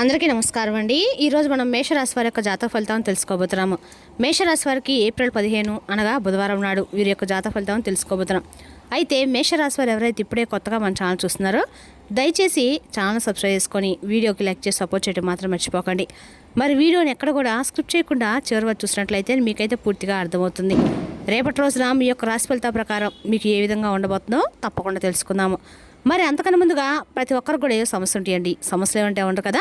అందరికీ నమస్కారం అండి. ఈరోజు మనం మేషరాశి వారి యొక్క జాతక ఫలితాలను తెలుసుకోబోతున్నాము. మేషరాశి వారికి ఏప్రిల్ 15 అనగా బుధవారం నాడు వీరి యొక్క జాతక ఫలితాలను తెలుసుకోబోతున్నాం. అయితే మేషరాశి వారు ఎవరైతే ఇప్పుడే కొత్తగా మన ఛానల్ చూస్తున్నారో దయచేసి ఛానల్ సబ్స్క్రైబ్ చేసుకొని వీడియోకి లైక్ చేసి సపోర్ట్ చేయడం మాత్రం మర్చిపోకండి. మరి వీడియోని ఎక్కడ కూడా స్క్రిప్ట్ చేయకుండా చివరి వరకు చూసినట్లయితే మీకైతే పూర్తిగా అర్థమవుతుంది. రేపటి రోజున మీ యొక్క రాశి ఫలితాల ప్రకారం మీకు ఏ విధంగా ఉండబోతుందో తప్పకుండా తెలుసుకుందాము. మరి అంతకన్నా ముందుగా ప్రతి ఒక్కరు కూడా ఏ సమస్య ఉంటాయండి. సమస్యలు ఏమంటే ఉండరు కదా.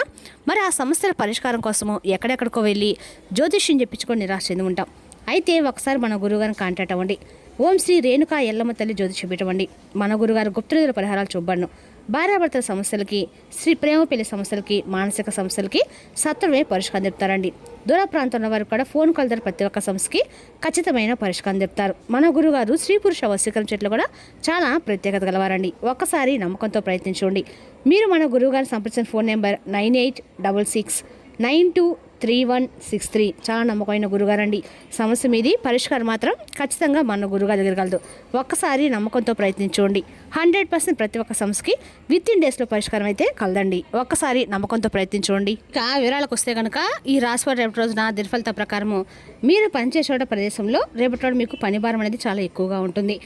మరి ఆ సమస్యల పరిష్కారం కోసము ఎక్కడెక్కడికో వెళ్ళి జ్యోతిష్యం చెప్పించుకొని నిరాశ చెంది ఉంటాం. అయితే ఒకసారి మన గురువుగారిని కాంటాక్ట్ అవ్వండి. ఓం శ్రీ రేణుకా ఎల్లమ్మ తల్లి జ్యోతిష్యం పెట్టవండి. మన గురుగారు గుప్తనిధుల పరిహారాలు చూపబడను. భార్యాభర్తల సమస్యలకి, శ్రీ ప్రేమ పెళ్లి సమస్యలకి, మానసిక సమస్యలకి సత్వరమే పరిష్కారం చెప్తారండి. దూర ప్రాంతంలో వారు కూడా ఫోన్ కాల్ ద్వారా ప్రతి ఒక్క సమస్యకి ఖచ్చితమైన పరిష్కారం చెప్తారు. మన గురుగారు స్త్రీ పురుష వశీకరణ చెట్లు కూడా చాలా ప్రత్యేకత గలవారండి. ఒక్కసారి నమ్మకంతో ప్రయత్నించండి. మీరు మన గురువుగారిని సంప్రదించిన ఫోన్ నెంబర్ 9866923163. చాలా నమ్మకమైన గురుగారండి. సమస్య మీది పరిష్కారం మాత్రం ఖచ్చితంగా మన గురుగారి దగ్గర కలదు. ఒక్కసారి నమ్మకంతో ప్రయత్నించండి. 100% ప్రతి ఒక్క సమస్యకి వితిన్ డేస్లో పరిష్కారం అయితే కలదండి. ఒక్కసారి నమ్మకంతో ప్రయత్నించండి. ఇక వివరాలకు వస్తే కనుక ఈ రాశివారి రేపటి రోజున దినఫలిత ప్రకారము మీరు పనిచేసే ప్రదేశంలో రేపటి రోజు మీకు పని భారం అనేది చాలా ఎక్కువగా ఉంటుంది.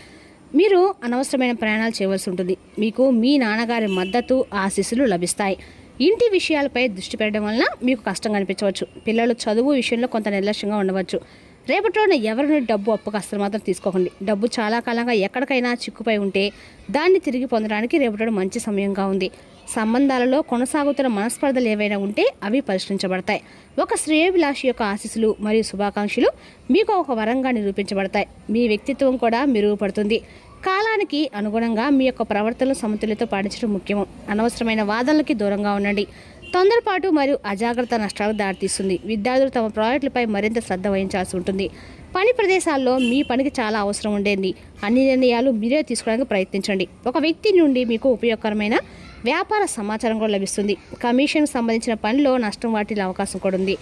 మీరు అనవసరమైన ప్రయాణాలు చేయవలసి ఉంటుంది. మీకు మీ నాన్నగారి మద్దతు ఆశీస్సులు లభిస్తాయి. ఇంటి విషయాలపై దృష్టి పెట్టడం వలన మీకు కష్టం కనిపించవచ్చు. పిల్లలు చదువు విషయంలో కొంత నిర్లక్ష్యంగా ఉండవచ్చు. రేపటి రోజున ఎవరి నుండి డబ్బు అప్పుకు అస్సలు మాత్రం తీసుకోకండి. డబ్బు చాలా కాలంగా ఎక్కడికైనా చిక్కుపై ఉంటే దాన్ని తిరిగి పొందడానికి రేపటి రోజు మంచి సమయంగా ఉంది. సంబంధాలలో కొనసాగుతున్న మనస్పర్ధలు ఏవైనా ఉంటే అవి పరిష్కరించబడతాయి. ఒక శ్రేయోభిలాషి యొక్క ఆశీస్సులు మరియు శుభాకాంక్షలు మీకు ఒక వరంగా నిరూపించబడతాయి. మీ వ్యక్తిత్వం కూడా మెరుగుపడుతుంది. కాలానికి అనుగుణంగా మీ యొక్క ప్రవర్తనలు సమతుల్యత పాటించడం ముఖ్యము. అనవసరమైన వాదనలకి దూరంగా ఉండండి. తొందరపాటు మరియు అజాగ్రత్త నష్టాలకు దారితీస్తుంది. విద్యార్థులు తమ ప్రాజెక్టులపై మరింత శ్రద్ధ వహించాల్సి ఉంటుంది. పని ప్రదేశాల్లో మీ పనికి చాలా అవసరం ఉండేది. అన్ని నిర్ణయాలు మీరే తీసుకోవడానికి ప్రయత్నించండి. ఒక వ్యక్తి నుండి మీకు ఉపయోగకరమైన వ్యాపార సమాచారం కూడా లభిస్తుంది. కమిషన్ సంబంధించిన పనిలో నష్టం వాటిల్లే అవకాశం కూడా ఉంది.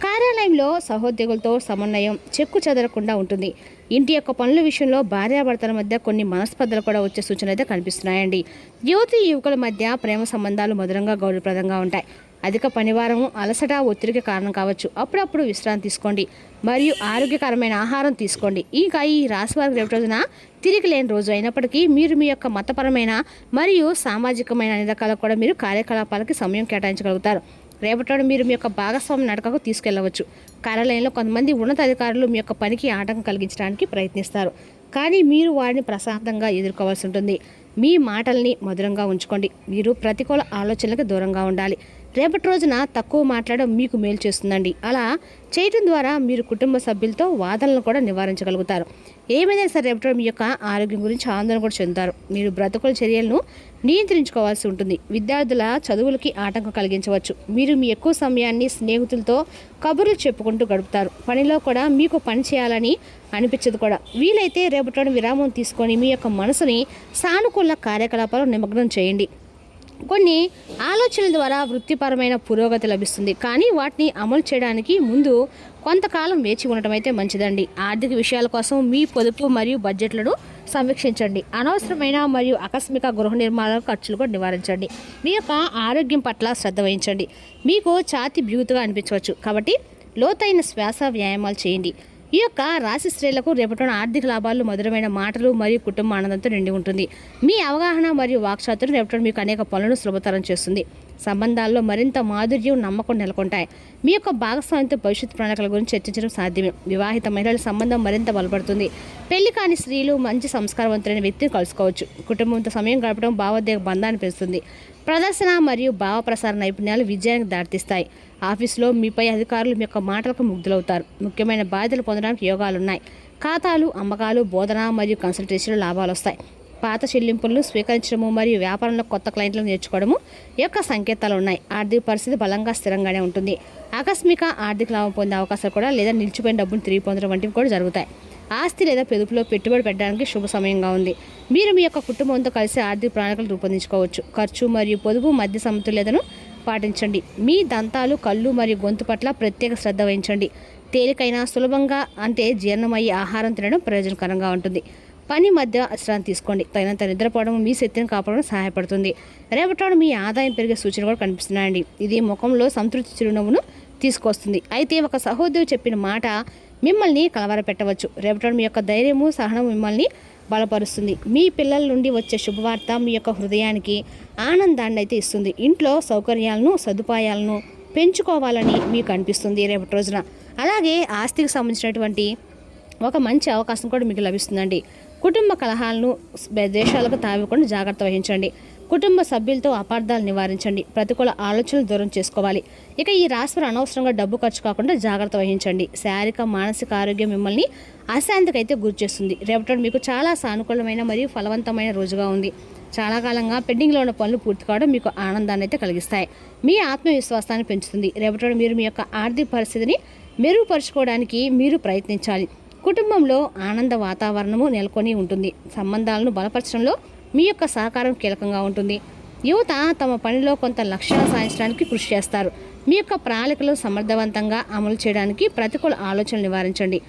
కార్యాలయంలో సహోద్యోగులతో సమన్వయం చెక్కు చెదరకుండా ఉంటుంది. ఇంటి యొక్క పనుల విషయంలో భార్యాభర్తల మధ్య కొన్ని మనస్పర్ధలు కూడా వచ్చే సూచనలు అయితే కనిపిస్తున్నాయండి. యువతి యువకుల మధ్య ప్రేమ సంబంధాలు మధురంగా గౌరవప్రదంగా ఉంటాయి. అధిక పనివారం అలసట ఒత్తిడికి కారణం కావచ్చు. అప్పుడప్పుడు విశ్రాంతి తీసుకోండి మరియు ఆరోగ్యకరమైన ఆహారం తీసుకోండి. ఇంకా ఈ రాశివారికి రేపటి రోజున తిరిగి లేని రోజు అయినప్పటికీ మీరు మీ యొక్క మతపరమైన మరియు సామాజికమైన అన్ని రకాలకు కూడా మీరు కార్యకలాపాలకి సమయం కేటాయించగలుగుతారు. రేపటి మీరు మీ యొక్క భాగస్వామి నడకకు తీసుకెళ్లవచ్చు. కార్యాలయంలో కొంతమంది ఉన్నతాధికారులు మీ యొక్క పనికి ఆటంకం కలిగించడానికి ప్రయత్నిస్తారు, కానీ మీరు వారిని ప్రశాంతంగా ఎదుర్కోవాల్సి ఉంటుంది. మీ మాటల్ని మధురంగా ఉంచుకోండి. మీరు ప్రతికూల ఆలోచనలకు దూరంగా ఉండాలి. రేపటి రోజున తక్కువ మాట్లాడడం మీకు మేలు చేస్తుందండి. అలా చేయడం ద్వారా మీరు కుటుంబ సభ్యులతో వాదనలను కూడా నివారించగలుగుతారు. ఏమైనా సరే రేపటి మీ యొక్క ఆరోగ్యం గురించి ఆందోళన కూడా చెందుతారు. మీరు బ్రతుకుల చర్యలను నియంత్రించుకోవాల్సి ఉంటుంది. విద్యార్థుల చదువులకి ఆటంకం కలిగించవచ్చు. మీరు మీ ఎక్కువ సమయాన్ని స్నేహితులతో కబుర్లు చెప్పుకుంటూ గడుపుతారు. పనిలో కూడా మీకు పని చేయాలని అనిపించదు కూడా. వీలైతే రేపటి విరామం తీసుకొని మీ యొక్క మనసుని సానుకూల కార్యకలాపాలు నిమగ్నం చేయండి. కొన్ని ఆలోచనల ద్వారా వృత్తిపరమైన పురోగతి లభిస్తుంది, కానీ వాటిని అమలు చేయడానికి ముందు కొంతకాలం వేచి ఉండటం అయితే మంచిదండి. ఆర్థిక విషయాల కోసం మీ పొదుపు మరియు బడ్జెట్లను సమీక్షించండి. అనవసరమైన మరియు ఆకస్మిక గృహ నిర్మాణ ఖర్చులు కూడా నివారించండి. మీ యొక్క ఆరోగ్యం పట్ల శ్రద్ధ వహించండి. మీకు ఛాతీ బిగుతుగా అనిపించవచ్చు, కాబట్టి లోతైన శ్వాస వ్యాయామాలు చేయండి. ఈ యొక్క రాశి స్త్రీలకు రేపటి ఆర్థిక లాభాలు, మధురమైన మాటలు మరియు కుటుంబ ఆనందంతో నిండి ఉంటుంది. మీ అవగాహన మరియు వాక్చాతుర్యం రేపటి మీకు అనేక పనులను సులభతరం చేస్తుంది. సంబంధాల్లో మరింత మాధుర్యం, నమ్మకం నెలకొంటాయి. మీ యొక్క భాగస్వామితో భవిష్యత్తు ప్రణాళికల గురించి చర్చించడం సాధ్యమే. వివాహిత మహిళల సంబంధం మరింత బలపడుతుంది. పెళ్లి కాని స్త్రీలు మంచి సంస్కారవంతులైన వ్యక్తిని కలుసుకోవచ్చు. కుటుంబంతో సమయం గడపడం భావోద్వేగ బంధాన్ని పెంచుతుంది. ప్రదర్శన మరియు భావ ప్రసార నైపుణ్యాలు విజయానికి దారితీస్తాయి. ఆఫీసులో మీపై అధికారులు మీ యొక్క మాటలకు ముగ్ధులవుతారు. ముఖ్యమైన బాధ్యతలు పొందడానికి యోగాలున్నాయి. ఖాతాలు, అమ్మకాలు, బోధన మరియు కన్సల్టేషన్లు లాభాలు వస్తాయి. పాత చెల్లింపులను స్వీకరించడము మరియు వ్యాపారంలో కొత్త క్లయింట్లను నేర్చుకోవడము యొక్క సంకేతాలు ఉన్నాయి. ఆర్థిక పరిస్థితి బలంగా స్థిరంగానే ఉంటుంది. ఆకస్మిక ఆర్థిక లాభం పొందే అవకాశాలు కూడా లేదా నిలిచిపోయిన డబ్బును తిరిగి పొందడం వంటివి కూడా జరుగుతాయి. ఆస్తి లేదా పొదుపులో పెట్టుబడి పెట్టడానికి శుభ సమయంగా ఉంది. మీరు మీ యొక్క కుటుంబంతో కలిసి ఆర్థిక ప్రణాళికలు రూపొందించుకోవచ్చు. ఖర్చు మరియు పొదుపు మధ్య సమతుల్యతను పాటించండి. మీ దంతాలు, కళ్ళు మరియు గొంతు పట్ల ప్రత్యేక శ్రద్ధ వహించండి. తేలికైన, సులభంగా జీర్ణమయ్యే ఆహారం తినడం ప్రయోజనకరంగా ఉంటుంది. పని మధ్య విశ్రాంతి తీసుకోండి. తగినంత నిద్రపోవడం మీ శక్తిని కాపాడడం సహాయపడుతుంది. రేపటి రోజున మీ ఆదాయం పెరిగే సూచనలు కూడా కనిపిస్తున్నాయండి. ఇది ముఖంలో సంతృప్తి చిరునవ్వును తీసుకొస్తుంది. అయితే ఒక సహోదరు చెప్పిన మాట మిమ్మల్ని కలవరపెట్టవచ్చు. రేపటి రోజున మీ యొక్క ధైర్యము సహనం మిమ్మల్ని బలపరుస్తుంది. మీ పిల్లల నుండి వచ్చే శుభవార్త మీ యొక్క హృదయానికి ఆనందాన్ని అయితే ఇస్తుంది. ఇంట్లో సౌకర్యాలను సదుపాయాలను పెంచుకోవాలని మీకు అనిపిస్తుంది రేపటి రోజున. అలాగే ఆస్తికి సంబంధించినటువంటి ఒక మంచి అవకాశం కూడా మీకు లభిస్తుందండి. కుటుంబ కలహాలను దేశాలకు తావికుండా జాగ్రత్త వహించండి. కుటుంబ సభ్యులతో అపార్థాలు నివారించండి. ప్రతికూల ఆలోచనలు దూరం చేసుకోవాలి. ఇక ఈ రాశివారు అనవసరంగా డబ్బు ఖర్చు కాకుండా జాగ్రత్త వహించండి. శారీరక మానసిక ఆరోగ్యం మిమ్మల్ని అశాంతికి అయితే గురి చేస్తుంది. రేపటి మీకు చాలా సానుకూలమైన మరియు ఫలవంతమైన రోజుగా ఉంది. చాలా కాలంగా పెండింగ్లో ఉన్న పనులు పూర్తి కావడం మీకు ఆనందాన్ని అయితే కలిగిస్తాయి. మీ ఆత్మవిశ్వాసాన్ని పెంచుతుంది. రేపటి మీరు మీ యొక్క ఆర్థిక పరిస్థితిని మెరుగుపరుచుకోవడానికి మీరు ప్రయత్నించాలి. కుటుంబంలో ఆనంద వాతావరణము నెలకొని ఉంటుంది. సంబంధాలను బలపరచడంలో మీ యొక్క సహకారం కీలకంగా ఉంటుంది. యువత తమ పనిలో కొంత లక్ష్యాలు సాధించడానికి కృషి చేస్తారు. మీ యొక్క ప్రణాళికలు సమర్థవంతంగా అమలు చేయడానికి ప్రతికూల ఆలోచనలు నివారించండి.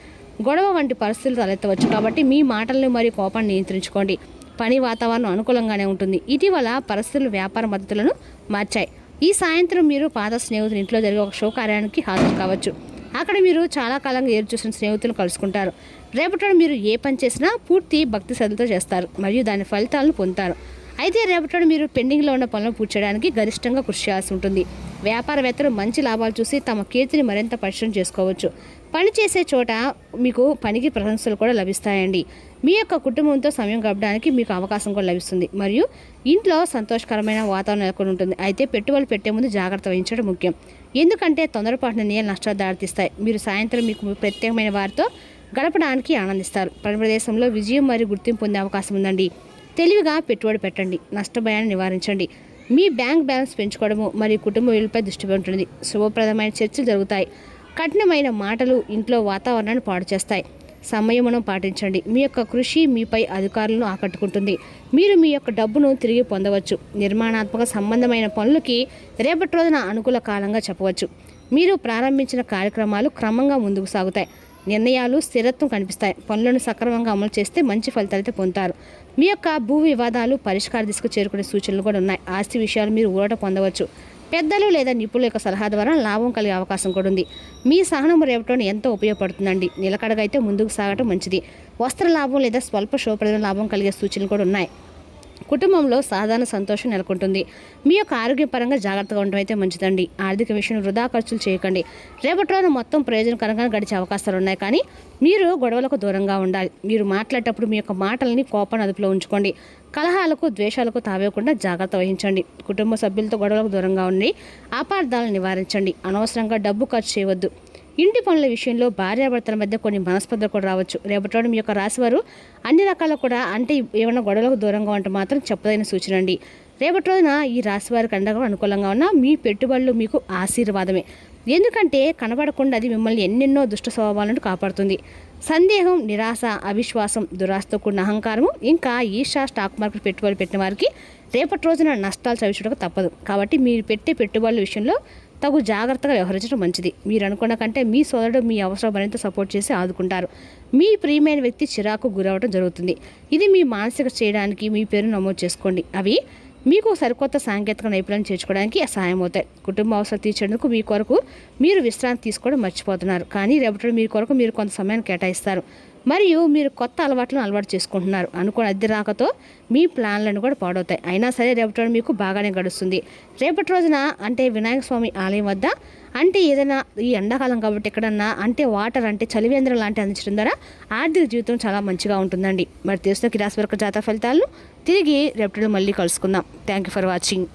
గొడవ వంటి పరిస్థితులు తలెత్తవచ్చు కాబట్టి మీ మాటలను మరియు కోపాన్ని నియంత్రించుకోండి. పని వాతావరణం అనుకూలంగానే ఉంటుంది. ఇటీవల పరిస్థితులు వ్యాపార మద్దతులను మార్చాయి. ఈ సాయంత్రం మీరు పాత స్నేహితులు ఇంట్లో జరిగే ఒక శుభకార్యానికి హాజరు కావచ్చు. అక్కడ మీరు చాలా కాలంగా ఎదురు చూసిన స్నేహితులను కలుసుకుంటారు. రేపటి మీరు ఏ పని చేసినా పూర్తి భక్తి శ్రద్ధతో చేస్తారు మరియు దాని ఫలితాలను పొందుతారు. అయితే రేపటి మీరు పెండింగ్లో ఉన్న పనులను పూర్తి చేయడానికి గరిష్టంగా కృషి చేయాల్సి ఉంటుంది. వ్యాపారవేత్తలు మంచి లాభాలు చూసి తమ కీర్తిని మరింత పరిశ్రమ చేసుకోవచ్చు. పని చేసే చోట మీకు పనికి ప్రశంసలు కూడా లభిస్తాయండి. మీ యొక్క కుటుంబంతో సమయం గడపడానికి మీకు అవకాశం కూడా లభిస్తుంది మరియు ఇంట్లో సంతోషకరమైన వాతావరణం నెలకొని ఉంటుంది. అయితే పెట్టుబడులు పెట్టే ముందు జాగ్రత్త వహించడం ముఖ్యం. ఎందుకంటే తొందరపాటు నిర్ణయాలు నష్టాలు దారితీస్తాయి. మీరు సాయంత్రం మీకు ప్రత్యేకమైన వారితో గడపడానికి ఆనందిస్తారు. పని ప్రదేశంలో విజయం మరియు గుర్తింపు పొందే అవకాశం ఉందండి. తెలివిగా పెట్టుబడి పెట్టండి. నష్టభయాన్ని నివారించండి. మీ బ్యాంక్ బ్యాలెన్స్ పెంచుకోవడము మరియు కుటుంబ విలువలపై దృష్టి ఉంటుంది. శుభప్రదమైన చర్చలు జరుగుతాయి. కఠినమైన మాటలు ఇంట్లో వాతావరణాన్ని పాడు చేస్తాయి. సంయమనం పాటించండి. మీ యొక్క కృషి మీపై అధికారులను ఆకట్టుకుంటుంది. మీరు మీ యొక్క డబ్బును తిరిగి పొందవచ్చు. నిర్మాణాత్మక సంబంధమైన పనులకి రేపటి రోజున అనుకూల కాలంగా చెప్పవచ్చు. మీరు ప్రారంభించిన కార్యక్రమాలు క్రమంగా ముందుకు సాగుతాయి. నిర్ణయాలు స్థిరత్వం కనిపిస్తాయి. పనులను సక్రమంగా అమలు చేస్తే మంచి ఫలితాలైతే పొందుతారు. మీ యొక్క భూ వివాదాలు పరిష్కార దిశకు చేరుకునే సూచనలు కూడా ఉన్నాయి. ఆస్తి విషయాలు మీరు ఊరట పొందవచ్చు. పెద్దలు లేదా నిపుణుల యొక్క సలహా ద్వారా లాభం కలిగే అవకాశం కూడా ఉంది. మీ సహనం రేపటిని ఎంతో ఉపయోగపడుతుందండి. నిలకడగా అయితే ముందుకు సాగటం మంచిది. వస్త్ర లాభం లేదా స్వల్ప శుభప్రద లాభం కలిగే సూచనలు కూడా ఉన్నాయి. కుటుంబంలో సాధారణ సంతోషం నెలకొంటుంది. మీ యొక్క ఆరోగ్యపరంగా జాగ్రత్తగా ఉండడం అయితే మంచిదండి. ఆర్థిక విషయంలో వృధా ఖర్చులు చేయకండి. రేపటి రోజున మొత్తం ప్రయోజనకరంగా గడిచే అవకాశాలు ఉన్నాయి. కానీ మీరు గొడవలకు దూరంగా ఉండాలి. మీరు మాట్లాడేటప్పుడు మీ యొక్క మాటలని కోపాన్ని అదుపులో ఉంచుకోండి. కలహాలకు ద్వేషాలకు తావేయకుండా జాగ్రత్త వహించండి. కుటుంబ సభ్యులతో గొడవలకు దూరంగా ఉండి అపార్థాలను నివారించండి. అనవసరంగా డబ్బు ఖర్చు చేయవద్దు. ఇంటి పనుల విషయంలో భార్యాభర్తల మధ్య కొన్ని మనస్పర్ధలు కూడా రావచ్చు. రేపటి మీ యొక్క రాశివారు అన్ని రకాల కూడా అంటే ఏమైనా గొడవలకు దూరంగా ఉంటే మాత్రం చెప్పదైన సూచన అండి. రేపటి రోజున ఈ రాశివారికి అండగా అనుకూలంగా ఉన్న మీ పెట్టుబడులు మీకు ఆశీర్వాదమే. ఎందుకంటే కనబడకుండా అది మిమ్మల్ని ఎన్నెన్నో దుష్ట స్వభావాలను కాపాడుతుంది. సందేహం, నిరాశ, అవిశ్వాసం, దురాశతో కూడిన అహంకారము ఇంకా ఈర్ష స్టాక్ మార్కెట్ పెట్టుబడులు పెట్టిన వారికి రేపటి రోజున నష్టాలు చవిచూడక తప్పదు. కాబట్టి మీరు పెట్టే పెట్టుబడుల విషయంలో తగు జాగ్రత్తగా వ్యవహరించడం మంచిది. మీరు అనుకున్న కంటే మీ సోదరుడు మీ అవసరం మరింత సపోర్ట్ చేసి ఆదుకుంటారు. మీ ప్రియమైన వ్యక్తి చిరాకు గురవడం జరుగుతుంది. ఇది మీ మానసిక చేయడానికి మీ పేరును నమోదు చేసుకోండి. అవి మీకు సరికొత్త సాంకేతిక నైపుణ్యం చేర్చుకోవడానికి సహాయం అవుతాయి. కుటుంబ అవసరం తీర్చేందుకు మీ కొరకు మీరు విశ్రాంతి తీసుకోవడం మర్చిపోతున్నారు. కానీ రేపటి మీ కొరకు మీరు కొంత సమయాన్ని కేటాయిస్తారు మరియు మీరు కొత్త అలవాట్లను అలవాటు చేసుకుంటున్నారు. అనుకోని అద్దె రాకతో మీ ప్లాన్లను కూడా పాడవుతాయి. అయినా సరే రేపటి రోజు మీకు బాగానే గడుస్తుంది. రేపటి రోజున అంటే వినాయక స్వామి ఆలయం వద్ద అంటే ఏదైనా ఈ ఎండాకాలం కాబట్టి ఎక్కడన్నా అంటే వాటర్ అంటే చలివేంద్రం లాంటి అందించడం ద్వారా ఆర్థిక జీవితం చాలా మంచిగా ఉంటుందండి. మరి తెలుసుకున్న రాశి వరకు జాతక ఫలితాలను తిరిగి రేపటి మళ్ళీ కలుసుకుందాం. Thank you for watching.